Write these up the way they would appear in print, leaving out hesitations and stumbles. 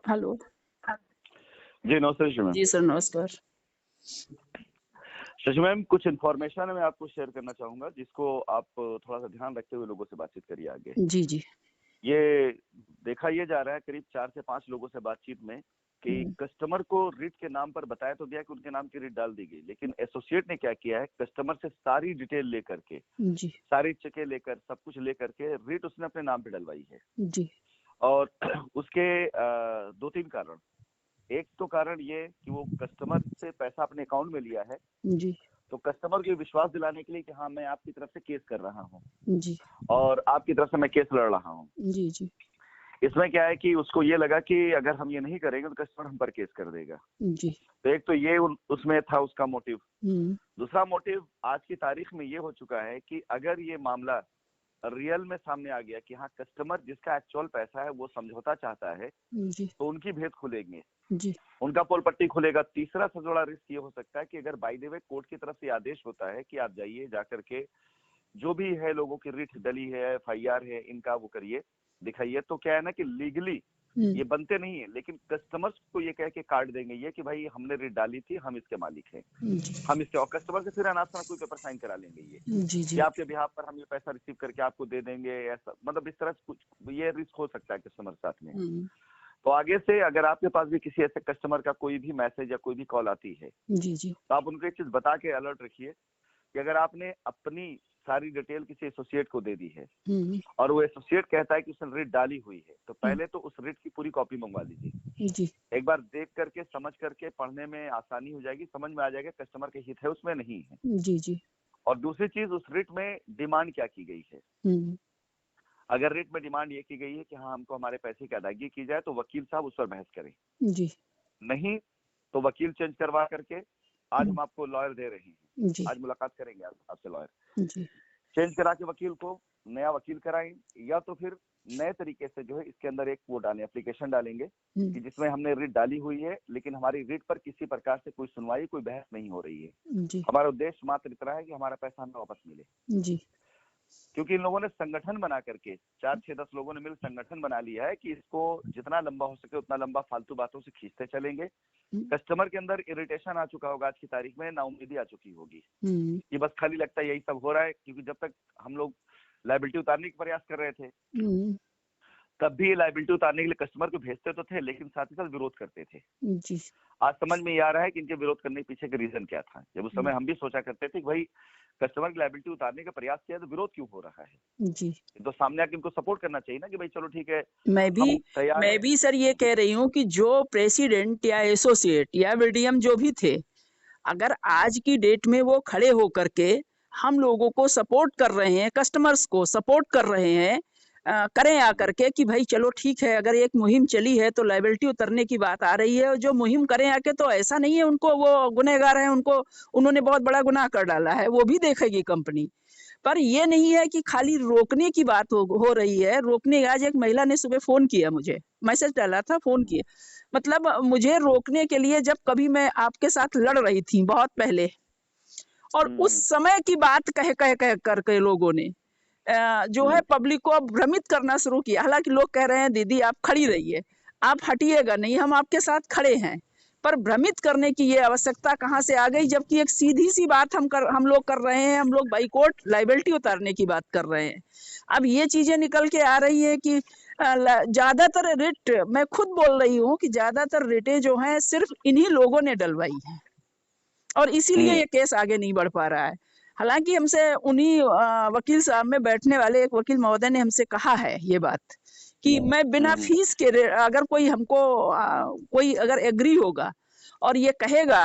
Hello. जी नमस्ते Shashi ma'am. जी sir नमस्कार। Shashi ma'am, कुछ इन्फॉर्मेशन मैं आपको शेयर करना चाहूंगा जिसको आप थोड़ा सा ध्यान रखते हुए लोगों से बातचीत करिए आगे। जी जी। ये देखा ये जा रहा है करीब 4 से 5 लोगों से बातचीत में कि कस्टमर को रिट के नाम पर बताया तो गया कि उनके नाम की रिट डाल दी गई, लेकिन एसोसिएट ने क्या किया है, कस्टमर से सारी डिटेल लेकर के, जी सारी चेकें लेकर, सब कुछ लेकर के रिट उसने अपने नाम पे डलवाई है। जी। और उसके 2-3 कारण। एक तो कारण ये कि वो कस्टमर से पैसा अपने अकाउंट में लिया है, जी तो कस्टमर को विश्वास दिलाने के लिए कि हाँ मैं आपकी तरफ से केस कर रहा हूँ जी और आपकी तरफ से मैं केस लड़ रहा हूँ। जी जी इसमें क्या है कि उसको ये लगा कि अगर हम ये नहीं करेंगे तो कस्टमर हम पर केस कर देगा। जी। तो एक तो ये उसमें था उसका मोटिव। हम्म। दूसरा मोटिव आज की तारीख में ये हो चुका है कि अगर ये मामला रियल में सामने आ गया कि हाँ कस्टमर जिसका एक्चुअल पैसा है वो समझौता चाहता है, जी तो उनकी भेद खुलेंगे, जी उनका पोल पट्टी खुलेगा। तीसरा सबसे बड़ा रिस्क ये हो सकता है कि अगर बाय द वे कोर्ट की तरफ से आदेश होता है कि आप जाइए, जाकर के जो भी है लोगों की रिट डली है, एफआईआर है, इनका वो करिए, दिखाइए, तो क्या है ना कि लीगली ये बनते नहीं है, लेकिन कस्टमर्स को ये कह के कार्ड देंगे ये कि भाई हमने रिट डाली थी, हम इसके मालिक हैं, हम इसके, और कस्टमर से फिर अनाथ कोई पेपर साइन करा लेंगे ये जी कि जी आपके बिहाफ पर हम ये पैसा रिसीव करके आपको दे देंगे, ऐसा मतलब इस तरह से कुछ ये रिस्क हो सकता है कस्टमर के साथ में। तो आगे से अगर आपके पास भी किसी ऐसे कस्टमर का कोई भी मैसेज या कोई भी कॉल आती है, जी जी तो आप उनको एक चीज बता के अलर्ट रखिए कि अगर आपने अपनी सारी डिटेल किसी एसोसिएट को दे दी है और वो एसोसिएट कहता है कि उसने रिट डाली हुई है, तो पहले तो उस रिट की पूरी कॉपी मंगवा लीजिए। जी एक बार देख करके, समझ करके, पढ़ने में आसानी हो जाएगी, समझ में आ जाएगा कस्टमर के हित है उसमें, नहीं है। जी जी। और दूसरी चीज, उस रिट में डिमांड क्या की गई है। अगर रिट में डिमांड ये की गई है कि हाँ हमको हमारे पैसे की अदायगी की जाए, तो वकील साहब उस पर बहस करें। जी नहीं तो वकील चेंज करवा करके, आज हम आपको लॉयर दे रहे हैं, जी आज मुलाकात करेंगे आपसे लॉयर, जी चेंज करा के वकील को नया वकील कराएं, या तो फिर नए तरीके से जो है इसके अंदर एक वो डालें, एप्लीकेशन डालेंगे कि जिसमें हमने रिट डाली हुई है, लेकिन हमारी रिट पर किसी प्रकार से कोई सुनवाई, कोई बहस नहीं हो रही है। जी हमारा उद्देश्य मात्र इतना है कि हमारा पैसा हमें वापस मिले। जी क्योंकि इन लोगों ने संगठन बना करके, 4-6-10 लोगों ने मिल संगठन बना लिया है कि इसको जितना लंबा हो सके उतना लंबा फालतू बातों से खींचते चलेंगे। कस्टमर के अंदर इरिटेशन आ चुका होगा, आज की तारीख में नाउम्मीदी आ चुकी होगी कि बस खाली लगता है यही सब हो रहा है। क्योंकि जब तक हम लोग लाइबिलिटी उतारने का प्रयास कर रहे थे, तब भी लाइबिलिटी उतारने के लिए कस्टमर को भेजते तो थे, लेकिन साथ ही साथ विरोध करते थे। जी। आज समझ में ये आ रहा है कि इनके विरोध करने के पीछे का रीजन क्या था। जब उस समय हम भी सोचा करते थे कि भाई कस्टमर की लाइबिलिटी उतारने का प्रयास किया तो विरोध क्यों हो रहा है। जी। तो सामने आके इनको सपोर्ट करना चाहिए ना कि भाई चलो ठीक है, मैं भी सर ये कह रही हूँ कि जो प्रेसिडेंट या एसोसिएट या वीडीएम जो भी थे, अगर आज की डेट में वो खड़े होकर के हम लोगों को सपोर्ट कर रहे हैं, कस्टमर्स को सपोर्ट कर रहे हैं, करें आकर के कि भाई चलो ठीक है, अगर एक मुहिम चली है तो लाइबिलिटी उतरने की बात आ रही है, और जो मुहिम करें आके, तो ऐसा नहीं है उनको वो गुनहगार है, उनको उन्होंने बहुत बड़ा गुनाह कर डाला है, वो भी देखेगी कंपनी। पर ये नहीं है कि खाली रोकने की बात हो रही है। रोकने, आज एक महिला ने सुबह फोन किया, मुझे मैसेज डाला था, फोन किया, मतलब मुझे रोकने के लिए, जब कभी मैं आपके साथ लड़ रही थी बहुत पहले, और उस समय की बात कह करके लोगों ने जो है पब्लिक को अब भ्रमित करना शुरू किया। हालांकि लोग कह रहे हैं दीदी आप खड़ी रहिए, आप हटिएगा नहीं, हम आपके साथ खड़े हैं, पर भ्रमित करने की ये आवश्यकता कहाँ से आ गई, जबकि एक सीधी सी बात हम लोग कर रहे हैं, हम लोग बाइकॉट लाइबिलिटी उतारने की बात कर रहे हैं। अब ये चीजें निकल के आ रही है कि ज्यादातर रिट, मैं खुद बोल रही हूँ कि ज्यादातर रिटें जो हैं सिर्फ इन्हीं लोगों ने डलवाई है, और इसीलिए ये केस आगे नहीं बढ़ पा रहा है। हालांकि हमसे उन्हीं वकील साहब में बैठने वाले एक वकील महोदय ने हमसे कहा है ये बात कि मैं बिना फीस के, अगर कोई हमको कोई अगर एग्री होगा और ये कहेगा,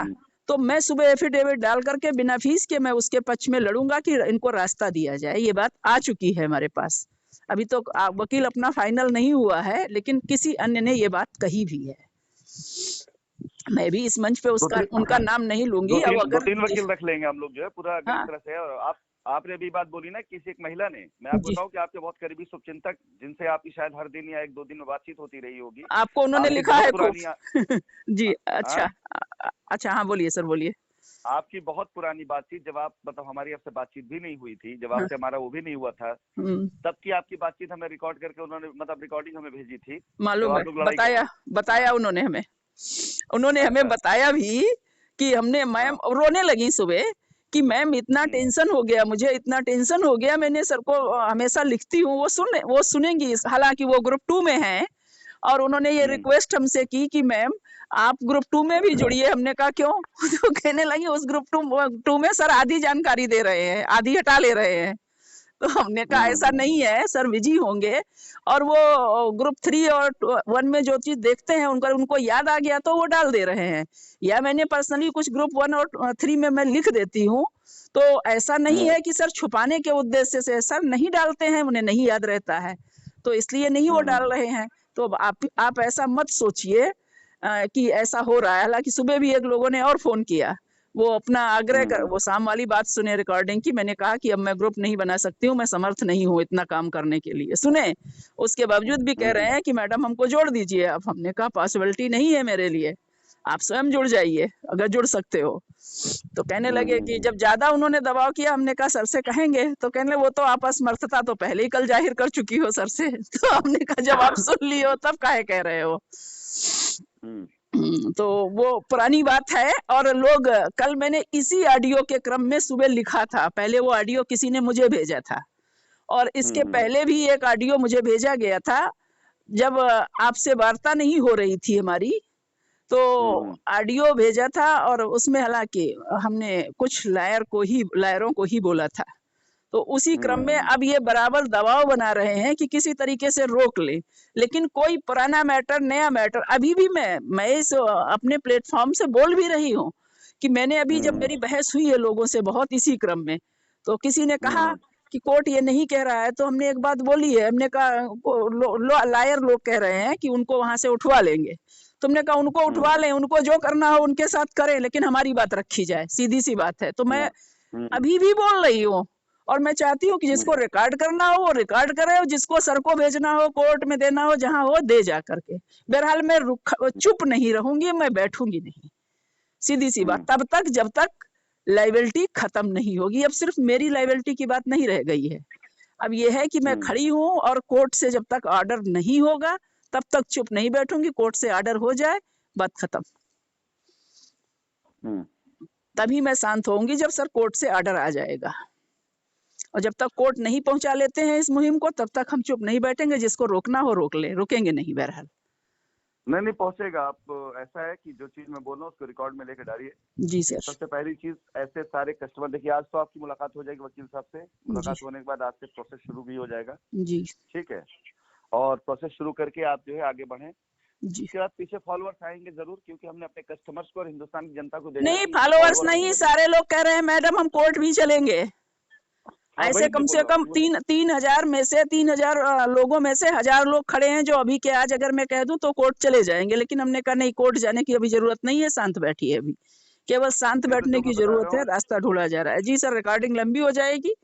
तो मैं सुबह एफिडेविट डाल करके बिना फीस के मैं उसके पक्ष में लड़ूंगा कि इनको रास्ता दिया जाए। ये बात आ चुकी है हमारे पास। अभी तो वकील अपना फाइनल नहीं हुआ है, लेकिन किसी अन्य ने ये बात कही भी है। मैं भी इस मंच पे उनका नाम नहीं लूंगी। अब अगर 2-3 वकील रख लेंगे हम लोग जो है पूरा, अगर इस तरह से है। और आपने भी बात बोली ना, किसी एक महिला ने, मैं आपको बताऊं कि आपके बहुत करीबी शुभचिंतक, जिनसे आपकी शायद हर दिन या 1-2 दिन में बातचीत होती रही होगी, आपको उन्होंने लिखा है खूब। जी अच्छा, हाँ बोलिए सर, बोलिए। आपकी बहुत पुरानी बातचीत, जब आप मतलब हमारी आपसे बातचीत भी नहीं हुई थी, जब आपसे हमारा वो भी नहीं हुआ था, तब की आपकी बातचीत हमें रिकॉर्ड करके उन्होंने मतलब रिकॉर्डिंग हमें भेजी थी। मालूम है, बताया हाँ। उन्होंने हमें, उन्होंने हमें बताया भी कि हमने, मैम रोने लगी सुबह कि मैम इतना टेंशन हो गया, मुझे इतना टेंशन हो गया, मैंने सर को हमेशा लिखती हूँ, वो सुनेंगी, हालांकि वो ग्रुप 2 में हैं, और उन्होंने ये रिक्वेस्ट हमसे की कि मैम आप ग्रुप 2 में भी जुड़िए। हमने कहा क्यों? तो कहने लगी उस ग्रुप 2 में सर आधी जानकारी दे रहे हैं, आधी हटा ले रहे हैं। तो हमने कहा ऐसा नहीं है सर, बिजी होंगे, और वो ग्रुप 3 और 1 में जो चीज देखते हैं उनको याद आ गया तो वो डाल दे रहे हैं, या मैंने पर्सनली कुछ ग्रुप 1 और 3 में मैं लिख देती हूँ। तो ऐसा नहीं है कि सर छुपाने के उद्देश्य से, सर नहीं डालते हैं, उन्हें नहीं याद रहता है, तो इसलिए नहीं वो डाल रहे हैं। तो आप ऐसा मत सोचिए कि ऐसा हो रहा है। हालांकि सुबह भी एक लोगों ने और फोन किया, वो अपना आग्रह कर, वो शाम वाली बात सुने रिकॉर्डिंग की, मैंने कहा कि अब मैं ग्रुप नहीं बना सकती हूँ, मैं समर्थ नहीं हूँ इतना काम करने के लिए, सुने, उसके बावजूद भी कह रहे हैं कि मैडम हमको जोड़ दीजिए। अब हमने कहा पॉसिबिलिटी नहीं है मेरे लिए, आप स्वयं जुड़ जाइए अगर जुड़ सकते हो। तो कहने लगे कि जब ज्यादा उन्होंने दबाव किया, हमने कहा सर से कहेंगे, तो कहने वो तो आप असमर्थता तो पहले ही कल जाहिर कर चुकी हो सर से। तो हमने कहा जब आप सुन ली हो तब काहे कह रहे हो। तो वो पुरानी बात है। और लोग, कल मैंने इसी ऑडियो के क्रम में सुबह लिखा था, पहले वो ऑडियो किसी ने मुझे भेजा था, और इसके पहले भी एक ऑडियो मुझे भेजा गया था जब आपसे वार्ता नहीं हो रही थी हमारी, तो ऑडियो भेजा था, और उसमें हालांकि हमने कुछ लायरों को ही बोला था। तो उसी क्रम में अब ये बराबर दबाव बना रहे हैं कि किसी तरीके से रोक ले, लेकिन कोई पुराना मैटर, नया मैटर, अभी भी मैं इस अपने प्लेटफॉर्म से बोल भी रही हूँ कि मैंने अभी, जब मेरी बहस हुई है लोगों से बहुत इसी क्रम में, तो किसी ने कहा कि कोर्ट ये नहीं कह रहा है, तो हमने एक बात बोली है, हमने कहा लायर लोग कह रहे हैं कि उनको वहां से उठवा लेंगे, तुमने कहा उनको उठवा लें, उनको जो करना हो उनके साथ करें, लेकिन हमारी बात रखी जाए, सीधी सी बात है। तो मैं अभी भी बोल रही हूँ, और मैं चाहती हूँ कि जिसको रिकॉर्ड करना हो वो रिकॉर्ड करे, और जिसको सर को भेजना हो, कोर्ट में देना हो, जहां हो दे जा करके। बहरहाल मैं चुप नहीं रहूंगी, मैं बैठूंगी नहीं, सीधी सी बात, तब तक जब तक लाइबिलिटी खत्म नहीं होगी। अब सिर्फ मेरी लाइबिलिटी की बात नहीं रह गई है, अब ये है कि मैं खड़ी हूँ, और कोर्ट से जब तक ऑर्डर नहीं होगा तब तक चुप नहीं बैठूंगी। कोर्ट से ऑर्डर हो जाए, बात खत्म, तभी मैं शांत होंगी, जब सर कोर्ट से ऑर्डर आ जाएगा। और जब तक कोर्ट नहीं पहुंचा लेते हैं इस मुहिम को, तब तक हम चुप नहीं बैठेंगे। जिसको रोकना हो रोक ले, रुकेंगे नहीं बहरहाल। नहीं पहुंचेगा। आप ऐसा है कि जो चीज मैं बोल रहा हूँ उसको रिकॉर्ड में लेके डालिए। जी सर। सबसे पहली चीज, ऐसे सारे कस्टमर, देखिए आज तो आपकी मुलाकात हो जाएगी वकील साहब से, मुलाकात होने के बाद आज से प्रोसेस शुरू भी हो जाएगा। जी ठीक है, और प्रोसेस शुरू करके आप जो है आगे बढ़े। जी। इसके बाद पीछे फॉलोअर्स आएंगे जरूर, क्योंकि हमने अपने कस्टमर्स को और हिंदुस्तान की जनता को नहीं, फॉलोअर्स नहीं, सारे लोग कह रहे हैं मैडम हम कोर्ट भी चलेंगे। ऐसे कम से कम 3,000 में से 3,000 लोगों में से 1,000 लोग खड़े हैं जो अभी के आज अगर मैं कह दूं तो कोर्ट चले जाएंगे, लेकिन हमने कहा नहीं, कोर्ट जाने की अभी जरूरत नहीं है, शांत बैठिए, अभी केवल शांत बैठने की जरूरत है, रास्ता ढूंढा जा रहा है। जी सर, रिकॉर्डिंग लंबी हो जाएगी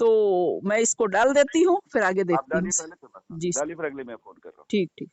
तो मैं इसको डाल देती हूँ, फिर आगे देखती हूँ। जी डालिए, फिर अगले मैं फोन कर रहा हूँ। ठीक ठीक।